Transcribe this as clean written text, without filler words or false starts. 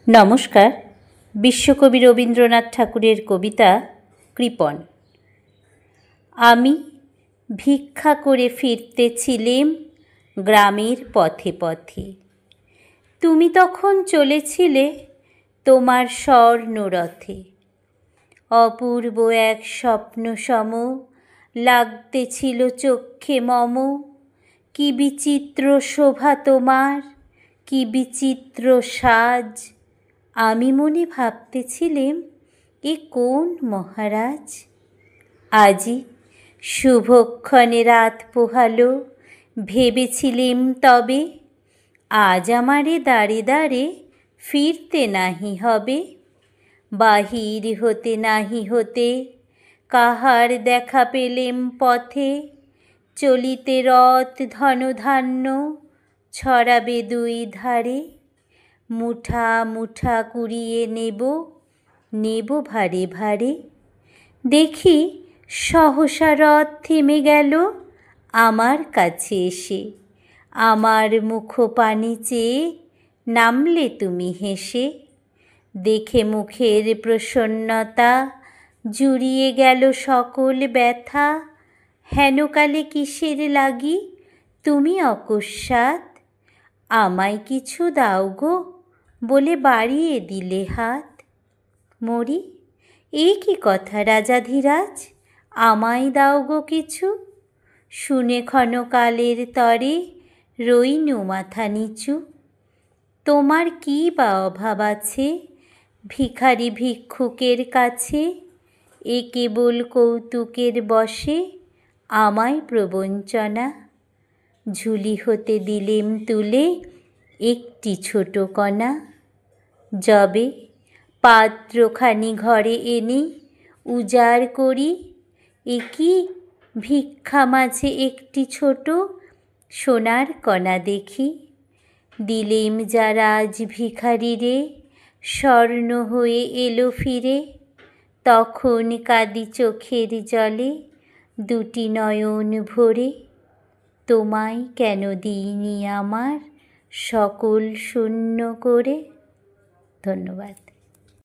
নমস্কার। বিশ্বকবি রবীন্দ্রনাথ ঠাকুরের কবিতা কৃপণ। আমি ভিক্ষা করে ফিরতেছিলেম গ্রামের পথে পথে। তুমি তখন চলেছিলে তোমার স্বর্ণরথে। অপূর্ব এক স্বপ্ন সম লাগতেছিল চক্ষে মম। কি বিচিত্র শোভা তোমার, কি বিচিত্র সাজ। আমি মনে ভাবতেছিলেম এ কোন মহারাজ। আজি শুভক্ষণে রাত পোহালো, ভেবেছিলেম তবে আজ আমারে দাঁড়ে দাঁড়ে ফিরতে নাহি হবে। বাহির হতে নাহি হতে কাহার দেখা পেলেম পথে। চলিতে রথ ধনধান্য ছড়াবে দুই ধারে। মুঠা মুঠা কুড়িয়ে নেব, নেব ভারে ভারে। দেখি সহসা রথ থেমে গেল আমার কাছে এসে। আমার মুখপানে চেয়ে নামলে তুমি হেসে। দেখে মুখের প্রসন্নতা জুড়িয়ে গেল সকল ব্যথা। হেনকালে কিসের লাগি তুমি অকস্মাৎ আমায় কিছু দাও গো বলে বাড়িয়ে দিলে হাত। মরি, এ কি কথা রাজাধিরাজ, আমায় দাও গো কিছু। শুনে ক্ষণকালের তরে রইনু মাথা নিচু। তোমার কি বা অভাব আছে ভিখারি ভিক্ষুকের কাছে। এ কেবল কৌতুকের বশে আমায় প্রবঞ্চনা। ঝুলি হতে দিলেম তুলে একটি ছোট কণা। যবে পাত্রখানি ঘরে এনে উজাড় করি, এ কি ভিক্ষা মাঝে একটি ছোট সোনার কণা দেখি। দিলেম যা রাজ ভিখারিরে, স্বর্ণ হয়ে এলো ফিরে। তখন কাঁদি চোখের জলে দুটি নয়ন ভরে। তোমায় কেন দিইনি আমার সকল শূন্য করে। ধন্যবাদ।